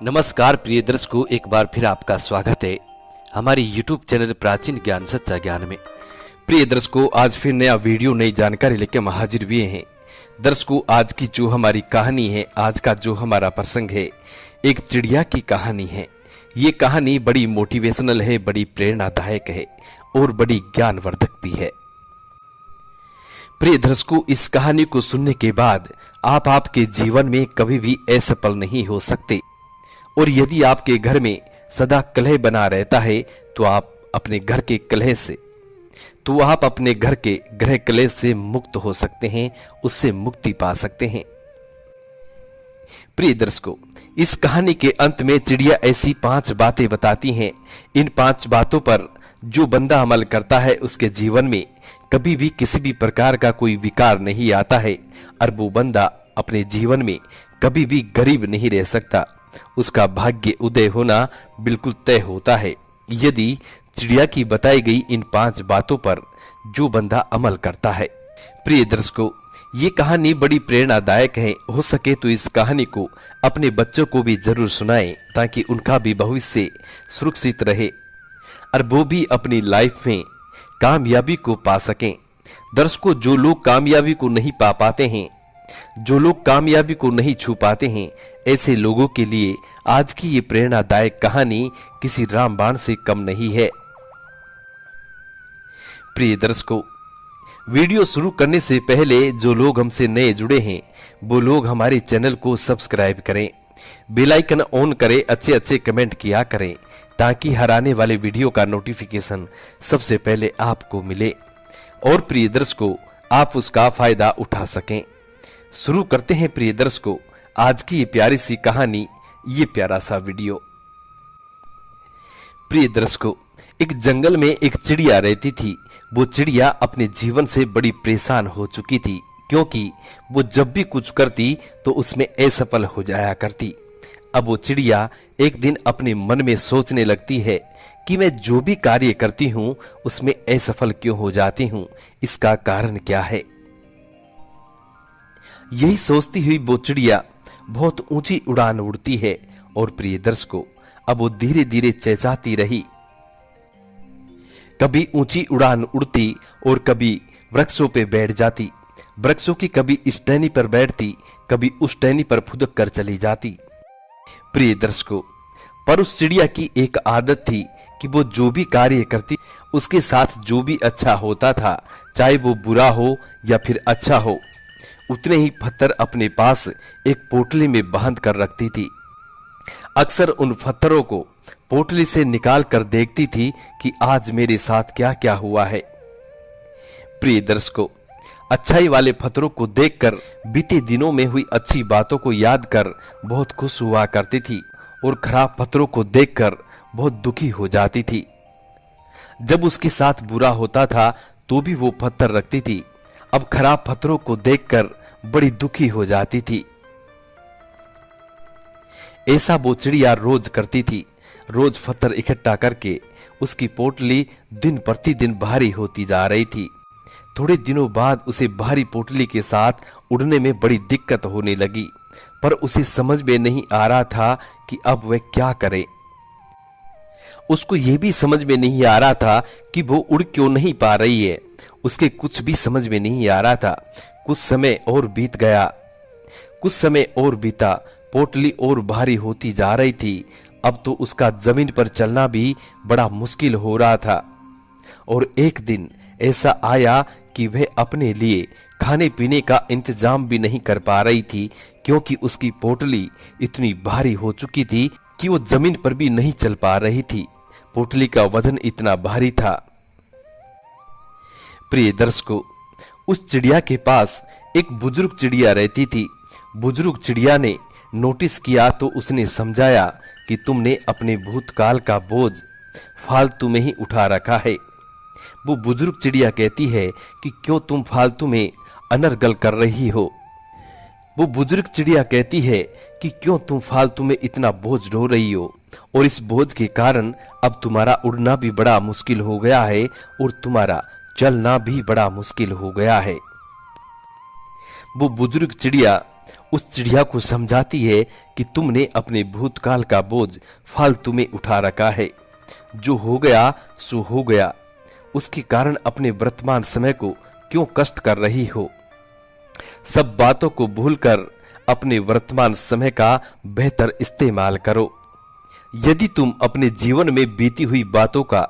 नमस्कार प्रिय दर्शकों, एक बार फिर आपका स्वागत है हमारी YouTube चैनल प्राचीन ज्ञान सच्चा ज्ञान में। प्रिय दर्शकों, आज फिर नया वीडियो नई जानकारी लेकर हम हाजिर हुए हैं। दर्शकों, आज की जो हमारी कहानी है, आज का जो हमारा प्रसंग है, एक चिड़िया की कहानी है। ये कहानी बड़ी मोटिवेशनल है, बड़ी प्रेरणादायक है और बड़ी ज्ञानवर्धक भी है। प्रिय दर्शकों, इस कहानी को सुनने के बाद आप आपके जीवन में कभी भी असफल नहीं हो सकते, और यदि आपके घर में सदा कलह बना रहता है तो आप अपने घर के गृह कलह से मुक्त हो सकते हैं, उससे मुक्ति पा सकते हैं। प्रिय दर्शकों, इस कहानी के अंत में चिड़िया ऐसी 5 बातें बताती हैं। इन 5 बातों पर जो बंदा अमल करता है उसके जीवन में कभी भी किसी भी प्रकार का कोई विकार नहीं आता है, और वो बंदा अपने जीवन में कभी भी गरीब नहीं रह सकता। उसका भाग्य उदय होना बिल्कुल तय होता है यदि चिड़िया की बताई गई इन 5 बातों पर जो बंदा अमल करता है। प्रिय दर्शकों, ये कहानी बड़ी प्रेरणादायक है। हो सके तो इस कहानी को अपने बच्चों को भी जरूर सुनाएं, ताकि उनका भी भविष्य सुरक्षित रहे और वो भी अपनी लाइफ में कामयाबी को पा सकें। दर्शकों, जो लोग कामयाबी को नहीं पा पाते हैं, जो लोग कामयाबी को नहीं छू पाते हैं, ऐसे लोगों के लिए आज की ये प्रेरणादायक कहानी किसी रामबाण से कम नहीं है। प्रिय दर्शकों, वीडियो शुरू करने से पहले जो लोग हमसे नए जुड़े हैं वो लोग हमारे चैनल को सब्सक्राइब करें, बेल आइकन ऑन करें, अच्छे कमेंट किया करें, ताकि हर आने वाले वीडियो का नोटिफिकेशन सबसे पहले आपको मिले और प्रिय दर्शकों आप उसका फायदा उठा सकें। शुरू करते हैं प्रिय दर्शकों आज की ये प्यारी सी कहानी, ये प्यारा सा वीडियो। प्रिय दर्शकों, एक जंगल में एक चिड़िया रहती थी। वो चिड़िया अपने जीवन से बड़ी परेशान हो चुकी थी, क्योंकि वो जब भी कुछ करती तो उसमें असफल हो जाया करती। अब वो चिड़िया एक दिन अपने मन में सोचने लगती है कि मैं जो भी कार्य करती हूं उसमें असफल क्यों हो जाती हूं, इसका कारण क्या है। यही सोचती हुई वो चिड़िया बहुत ऊंची उड़ान उड़ती है, और प्रिय दर्शकों अब वो धीरे धीरे चहचहाती रही। कभी ऊंची उड़ान उड़ती और कभी वृक्षों पे बैठ जाती। वृक्षों की कभी इस टहनी पर बैठती, कभी उस टहनी पर फुदक कर चली जाती। प्रिय दर्शकों, पर उस चिड़िया की एक आदत थी कि वो जो भी कार्य करती उसके साथ जो भी अच्छा होता था, चाहे वो बुरा हो या फिर अच्छा हो, उतने ही पत्थर अपने पास एक पोटली में बांध कर रखती थी। अक्सर उन पत्थरों को पोटली से निकाल कर देखती थी कि आज मेरे साथ क्या क्या हुआ है। प्रिय दर्शकों, अच्छाई वाले पत्थरों को देखकर बीते दिनों में हुई अच्छी बातों को याद कर बहुत खुश हुआ करती थी, और खराब पत्थरों को देखकर बहुत दुखी हो जाती थी। जब उसके साथ बुरा होता था तो भी वो पत्थर रखती थी, अब खराब पत्थरों को देखकर बड़ी दुखी हो जाती थी। ऐसा वो चिड़िया रोज करती थी। रोज पत्थर इकट्ठा करके उसकी पोटली दिन प्रतिदिन भारी होती जा रही थी। थोड़े दिनों बाद उसे भारी पोटली के साथ उड़ने में बड़ी दिक्कत होने लगी, पर उसे समझ में नहीं आ रहा था कि अब वह क्या करे। उसको यह भी समझ में नहीं आ रहा था कि वो उड़ क्यों नहीं पा रही है। उसके कुछ भी समझ में नहीं आ रहा था। कुछ समय और बीत गया, कुछ समय और बीता, पोटली और भारी होती जा रही थी। अब तो उसका जमीन पर चलना भी बड़ा मुश्किल हो रहा था। और एक दिन ऐसा आया कि वह अपने लिए खाने पीने का इंतजाम भी नहीं कर पा रही थी, क्योंकि उसकी पोटली इतनी भारी हो चुकी थी कि वो जमीन पर भी नहीं चल पा रही थी। पोटली का वजन इतना भारी था। प्रिय दर्शकों, उस चिड़िया के पास एक बुजुर्ग चिड़िया रहती थी। बुजुर्ग चिड़िया ने नोटिस किया तो उसने समझाया कि तुमने अपने भूतकाल का बोझ फालतू में ही उठा रखा है। वो बुजुर्ग चिड़िया कहती है कि क्यों तुम फालतू में अनर्गल कर रही हो। वो बुजुर्ग चिड़िया कहती है कि क्यों तुम फालतू में इतना बोझ ढो रही हो, और इस बोझ के कारण अब तुम्हारा उड़ना भी बड़ा मुश्किल हो गया है और तुम्हारा चलना भी बड़ा मुश्किल हो गया है। वो बुजुर्ग चिड़िया उस चिड़िया को समझाती है कि तुमने अपने भूतकाल का बोझ फालतू में उठा रखा है। जो हो गया सो हो गया, उसके कारण अपने वर्तमान समय को क्यों कष्ट कर रही हो। सब बातों को भूलकर अपने वर्तमान समय का बेहतर इस्तेमाल करो। यदि तुम अपने जीवन में बीती हुई बातों का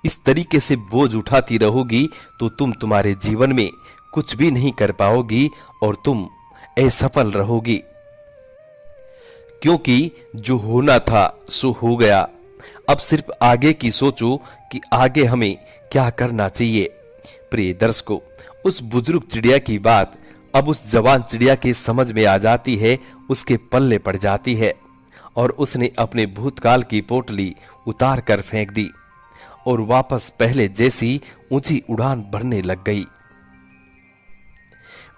इस तरीके से बोझ उठाती रहोगी तो तुम तुम्हारे जीवन में कुछ भी नहीं कर पाओगी और तुम असफल रहोगी। क्योंकि जो होना था सो हो गया। अब सिर्फ आगे की सोचो कि आगे हमें क्या करना चाहिए। प्रिय दर्शकों, उस बुजुर्ग चिड़िया की बात अब उस जवान चिड़िया के समझ में आ जाती है, उसके पल्ले पड़ जाती है और उसने अपने भूतकाल की पोटली उतार कर फेंक दी और वापस पहले जैसी ऊंची उड़ान भरने लग गई।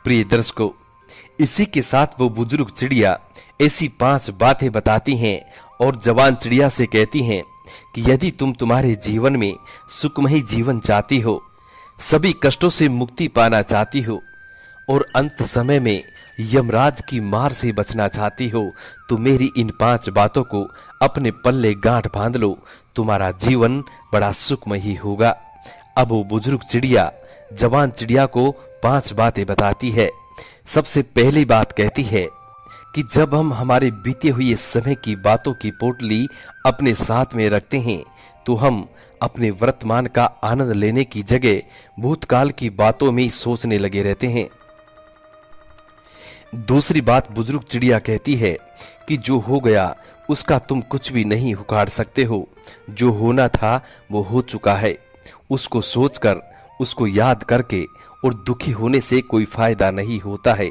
प्रिय दर्शकों, इसी के साथ वो बुजुर्ग चिड़िया ऐसी 5 बातें बताती हैं और जवान चिड़िया से कहती हैं कि यदि तुम तुम्हारे जीवन में सुखमयी जीवन चाहती हो, सभी कष्टों से मुक्ति पाना चाहती हो और अंत समय में यमराज की मार से बचना चाहती हो, तो मेरी इन 5 बातों को अपने पल्ले गांठ बांध लो। तुम्हारा जीवन बड़ा सुखमयी होगा। अब वो बुजुर्ग चिड़िया जवान चिड़िया को 5 बातें बताती है। सबसे पहली बात कहती है कि जब हम हमारे बीते हुए समय की बातों की पोटली अपने साथ में रखते हैं तो हम अपने वर्तमान का आनंद लेने की जगह भूतकाल की बातों में ही सोचने लगे रहते हैं। दूसरी बात बुजुर्ग चिड़िया कहती है कि जो हो गया उसका तुम कुछ भी नहीं उखाड़ सकते हो। जो होना था वो हो चुका है। उसको सोचकर, उसको याद करके और दुखी होने से कोई फायदा नहीं होता है।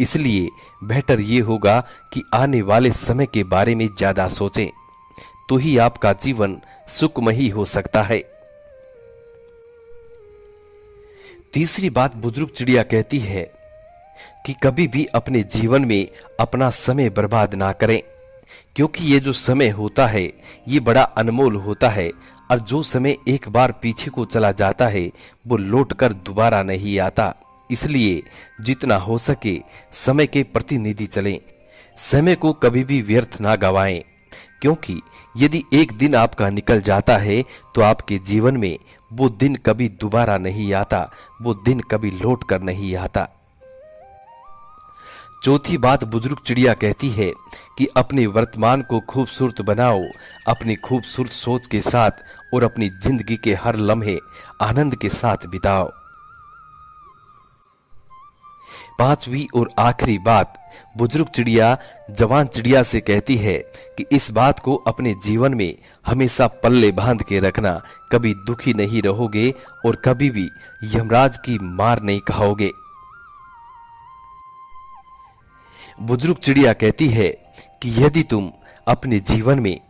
इसलिए बेहतर ये होगा कि आने वाले समय के बारे में ज्यादा सोचें, तो ही आपका जीवन सुखमयी हो सकता है। तीसरी बात बुजुर्ग चिड़िया कहती है कि कभी भी अपने जीवन में अपना समय बर्बाद ना करें, क्योंकि ये जो समय होता है ये बड़ा अनमोल होता है और जो समय एक बार पीछे को चला जाता है वो लौटकर दोबारा नहीं आता। इसलिए जितना हो सके समय के प्रतिनिधि चलें। समय को कभी भी व्यर्थ ना गवाएं, क्योंकि यदि एक दिन आपका निकल जाता है तो आपके जीवन में वो दिन कभी दोबारा नहीं आता, वो दिन कभी लौट कर नहीं आता। चौथी बात बुजुर्ग चिड़िया कहती है कि अपने वर्तमान को खूबसूरत बनाओ, अपनी खूबसूरत सोच के साथ और अपनी जिंदगी के हर लम्हे आनंद के साथ बिताओ। पांचवी और आखिरी बात बुजुर्ग चिड़िया जवान चिड़िया से कहती है कि इस बात को अपने जीवन में हमेशा पल्ले बांध के रखना, कभी दुखी नहीं रहोगे और कभी भी यमराज की मार नहीं खाओगे। बुजुर्ग चिड़िया कहती है कि यदि तुम अपने जीवन में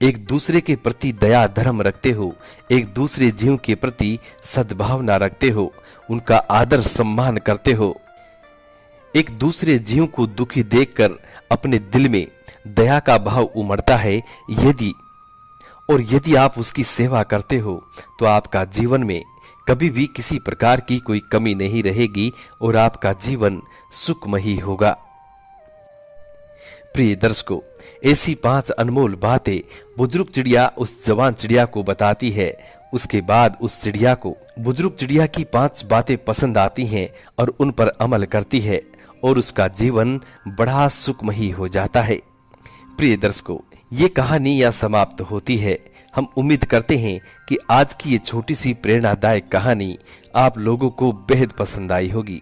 एक दूसरे के प्रति दया धर्म रखते हो, एक दूसरे जीव के प्रति सद्भावना रखते हो, उनका आदर सम्मान करते हो, एक दूसरे जीव को दुखी देखकर अपने दिल में दया का भाव उमड़ता है, यदि आप उसकी सेवा करते हो तो आपका जीवन में कभी भी किसी प्रकार की कोई कमी नहीं रहेगी और आपका जीवन सुखमयी होगा। प्रिय दर्शकों, ऐसी 5 अनमोल बातें बुजुर्ग चिड़िया उस जवान चिड़िया को बताती है। उसके बाद उस चिड़िया को बुजुर्ग चिड़िया की 5 बातें पसंद आती हैं और उन पर अमल करती है और उसका जीवन बड़ा सुखमयी हो जाता है। प्रिय दर्शकों, ये कहानी यहाँ समाप्त होती है। हम उम्मीद करते हैं कि आज की ये छोटी सी प्रेरणादायक कहानी आप लोगों को बेहद पसंद आई होगी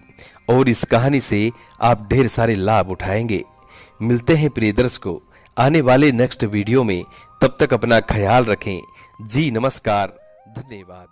और इस कहानी से आप ढेर सारे लाभ उठाएंगे। मिलते हैं प्रिय दर्शकों आने वाले नेक्स्ट वीडियो में। तब तक अपना ख्याल रखें। जी नमस्कार, धन्यवाद।